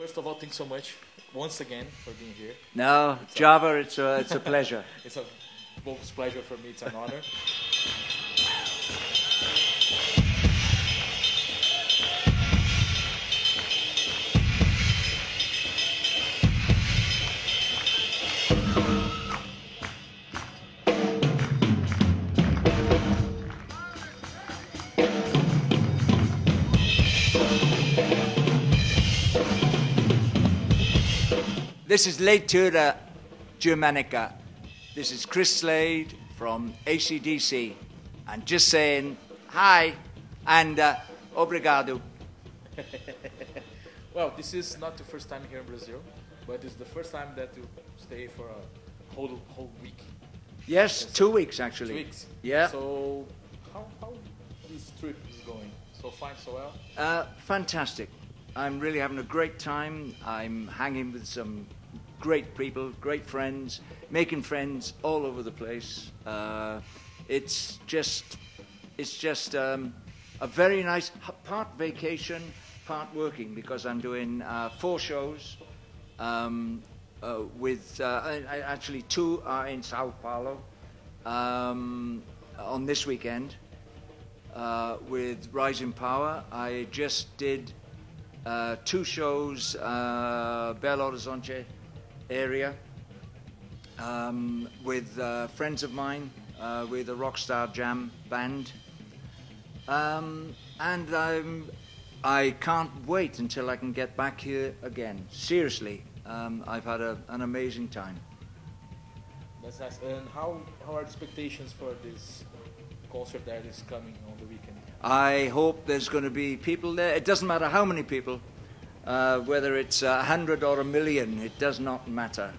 First of all, thanks so much once again for being here. No, Java, it's a pleasure. It's a both pleasure for me. It's an honor. This is Leitura Dinâmica. This is Chris Slade from AC/DC. And just saying hi and obrigado. Well, this is not the first time here in Brazil, but it's the first time that you stay for a whole week. Yes, 2 weeks actually. 2 weeks. Yeah. So how this trip is going? So fine, so well? Fantastic. I'm really having a great time. I'm hanging with some great people, great friends, making friends all over the place. It's just a very nice part vacation, part working, because I'm doing 4 shows. With actually 2 are in Sao Paulo on this weekend with Rising Power. I just did 2 shows, Belo Horizonte area, with friends of mine, with a Rockstar Jam band, and I can't wait until I can get back here again. Seriously, I've had an amazing time. That's nice. And how are expectations for this concert that is coming on the weekend? I hope there's going to be people there. It doesn't matter how many people. Whether it's 100 or 1,000,000, it does not matter.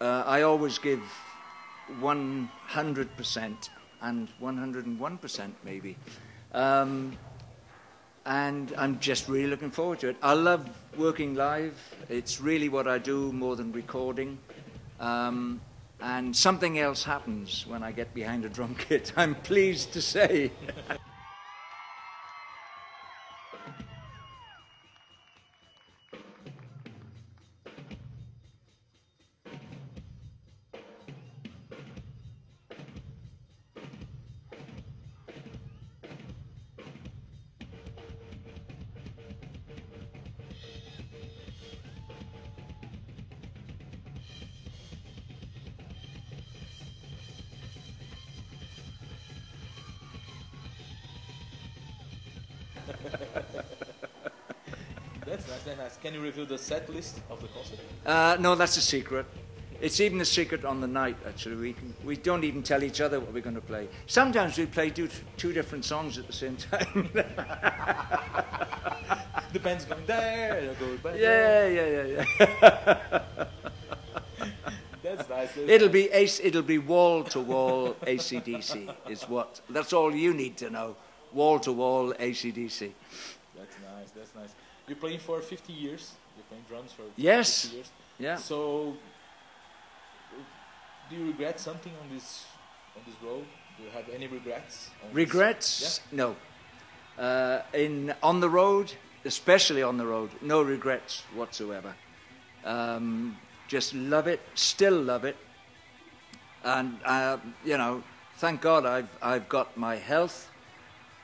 I always give 100% and 101% maybe. And I'm just really looking forward to it. I love working live. It's really what I do more than recording. And something else happens when I get behind a drum kit, I'm pleased to say. That's nice, that's nice. Can you reveal the set list of the concert? No, that's a secret. It's even a secret on the night, actually. We don't even tell each other what we're going to play. Sometimes we play 2 different songs at the same time. The band's going there, and go back. Yeah. That's nice. It'll be wall to wall AC/DC is what. That's all you need to know. Wall to wall AC/DC. That's nice. That's nice. You're playing for 50 years. You're playing drums for 50 years. Yeah. So, do you regret something on this road? Do you have any regrets? Regrets? Yeah? No. On the road, especially on the road, no regrets whatsoever. Just love it, still love it, and thank God I've got my health,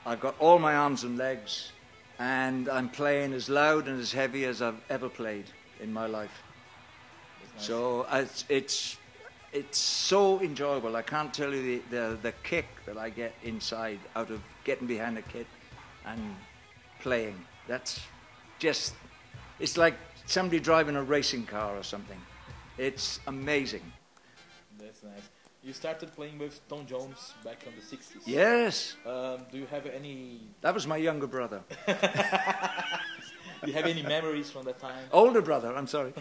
I've got all my arms and legs, and I'm playing as loud and as heavy as I've ever played in my life. Nice. So it's so enjoyable. I can't tell you the kick that I get inside out of getting behind a kit and playing. That's just, it's like somebody driving a racing car or something. It's amazing. That's nice. You started playing with Tom Jones back in the 60s. Yes. Do you have any... That was my younger brother. Do you have any memories from that time? Older brother, I'm sorry.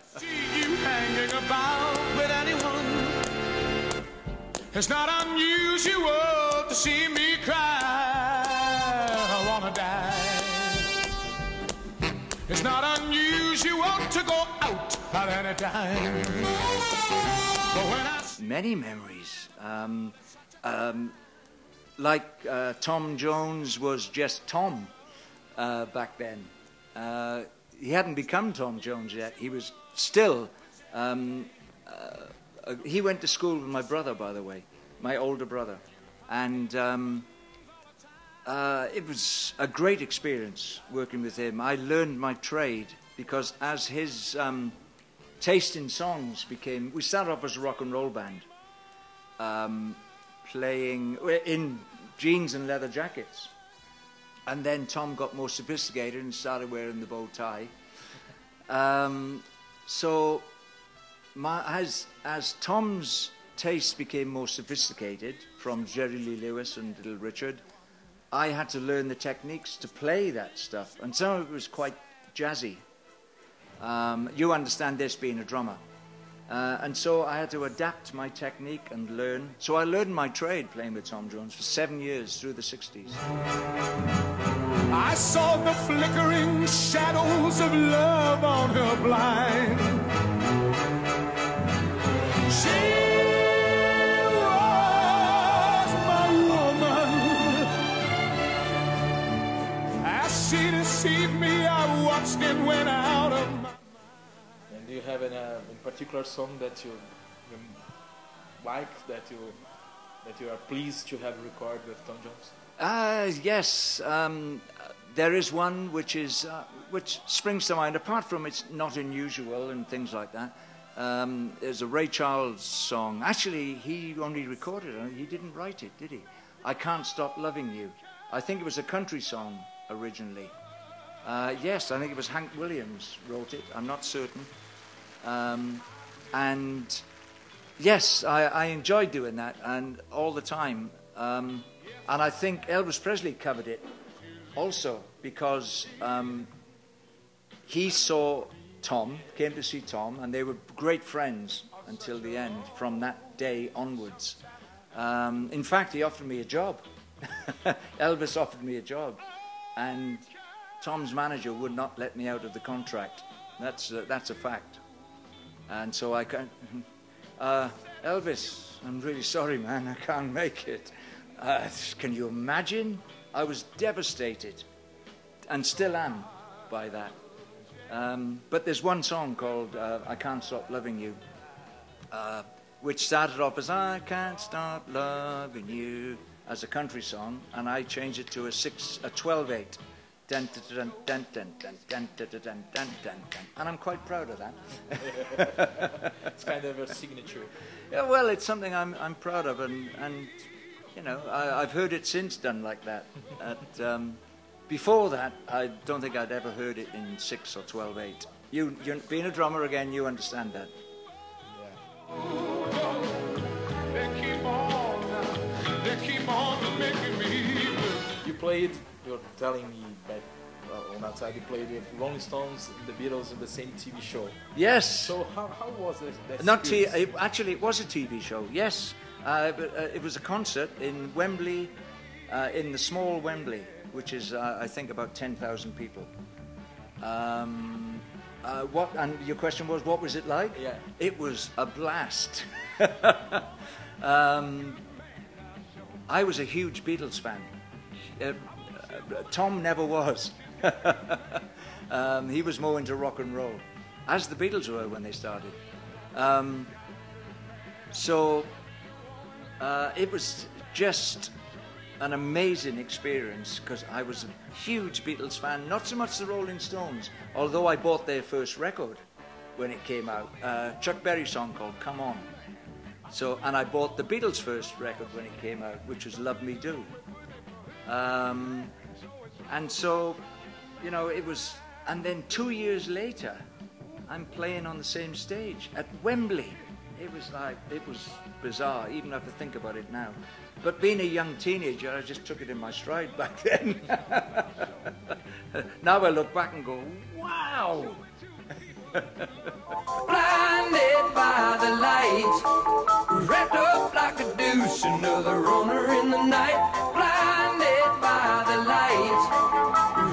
See you hanging about with anyone. It's not unusual to see me cry. I wanna die. It's not unusual to go out at any time. But when Many memories. Like Tom Jones was just Tom back then. he hadn't become Tom Jones yet. He was still, he went to school with my brother, by the way, my older brother. And it was a great experience working with him. I learned my trade because as his taste in songs became, we started off as a rock and roll band, playing in jeans and leather jackets. And then Tom got more sophisticated and started wearing the bow tie. So as Tom's taste became more sophisticated, from Jerry Lee Lewis and Little Richard, I had to learn the techniques to play that stuff. And some of it was quite jazzy. You understand this being a drummer. And so I had to adapt my technique and learn. So I learned my trade playing with Tom Jones for 7 years through the 60s. I saw the flickering shadows of love on her blind. She was my woman. As she deceived me, I watched it went out of my... And do you have a particular song that you like, that you are pleased to have recorded with Tom Jones? Yes, there is one which springs to mind. Apart from it's not unusual and things like that, there's a Ray Charles song. Actually, he only recorded it. He didn't write it, did he? I Can't Stop Loving You. I think it was a country song originally. Yes, I think it was Hank Williams wrote it. I'm not certain. And yes, I enjoyed doing that, and all the time. And I think Elvis Presley covered it also because he saw Tom, came to see Tom, and they were great friends until the end, from that day onwards. In fact, he offered me a job. Elvis offered me a job, and Tom's manager would not let me out of the contract. That's a fact. And so I can't... Elvis, I'm really sorry, man, I can't make it. Can you imagine? I was devastated, and still am by that. But there's one song called I Can't Stop Loving You, which started off as I Can't Stop Loving You as a country song, and I changed it to a 12/8. Dun, dun, dun, dun, dun, dun, dun, dun, dun, dun, dun. And I'm quite proud of that. It's kind of a signature. Yeah, well, it's something I'm proud of, and you know, I've heard it since done like that. Before that, I don't think I'd ever heard it in 6 or 12/8. You being a drummer again, you understand that. Yeah. They keep on making me. You played, you're telling me back on outside, you played with Rolling Stones, the Beatles in the same TV show. Yes. So how was that Not actually, it was a TV show, yes. But it was a concert in Wembley, in the small Wembley, which is, I think, about 10,000 people. And your question was, what was it like? Yeah. It was a blast. I was a huge Beatles fan. Tom never was. He was more into rock and roll, as the Beatles were when they started. So it was just an amazing experience because I was a huge Beatles fan, not so much the Rolling Stones, although I bought their first record when it came out, Chuck Berry song called Come On. So, and I bought the Beatles' first record when it came out, which was Love Me Do. And so, you know, it was, and then 2 years later, I'm playing on the same stage at Wembley. It was bizarre, even if I think about it now. But being a young teenager, I just took it in my stride back then. Now I look back and go, wow! Blinded by the light, wrapped up like a douche, another runner in the night. Blinded by the light,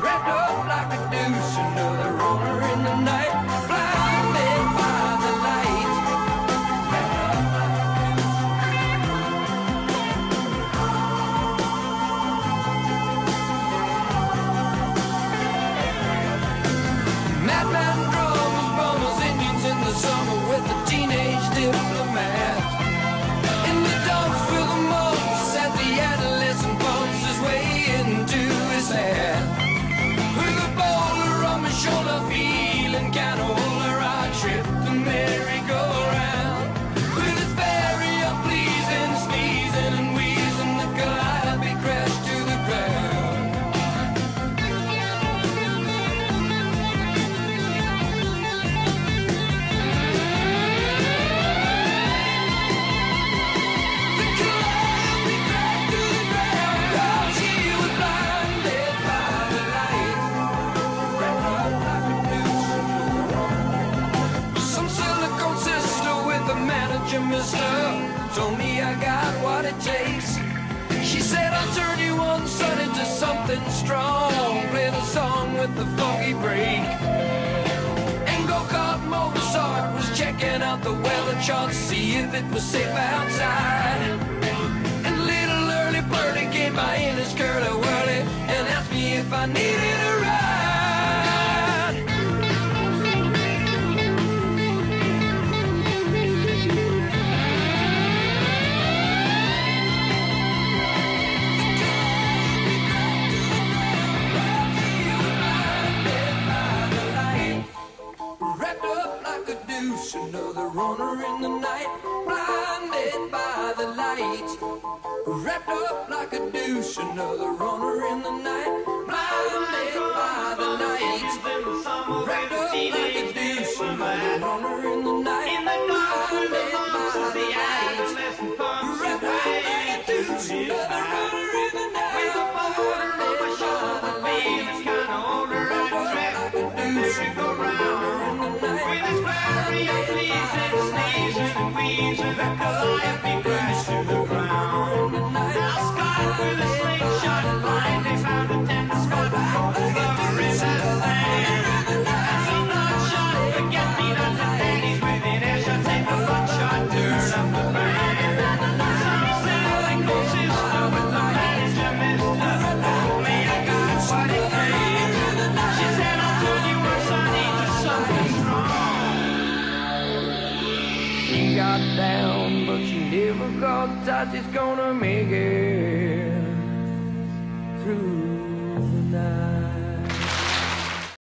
wrapped up like a douche, another runner in the night. Blinded by the light, wrapped up like a douche. diplomat. In the dumps with the mumps as the adolescent bumps his way into his hat. With a boulder on my shoulder, feeling kinda older, I tripped the merry-go-round. With his very unpleasing sneezing and wheezing, the calliope crashed to the ground. The calliope crashed to the ground, 'cause he was blinded by the light. Wrapped up like a noose. Some silicone sister with a manager, mister, told me I got what it takes. She said I'll turn you on, son, into something strong. Play the song with the funky break. And go-kart Mozart was checking out the weather chart, see if it was safe outside. And little early birdie came by in his curly-whirly and asked me if I needed a ride. Wrapped up like a deuce, another runner in the night, blinded by the light. Wrapped up like a deuce, another runner in the night, blinded by the light. Wrapped up like a deuce, another runner in the night, blinded by the light. Wrapped up like a deuce, another runner in the night, blinded by the light. Kinda older, I trapped like a deuce, go round. With his very unpleasing sneezing and wheezing, the calliope crashed to the ground. Now Scott with a slingshot blind, they found a tender spot over his hand. And some bloodshot forget-me-not the ladies with inertia take a bloodshot turn up the band. Some silicone sister with the manager, mister, told me I got what it takes. She said I'll turn you on, sonny, to something strong. She got down, but she never got touch, it's gonna make it.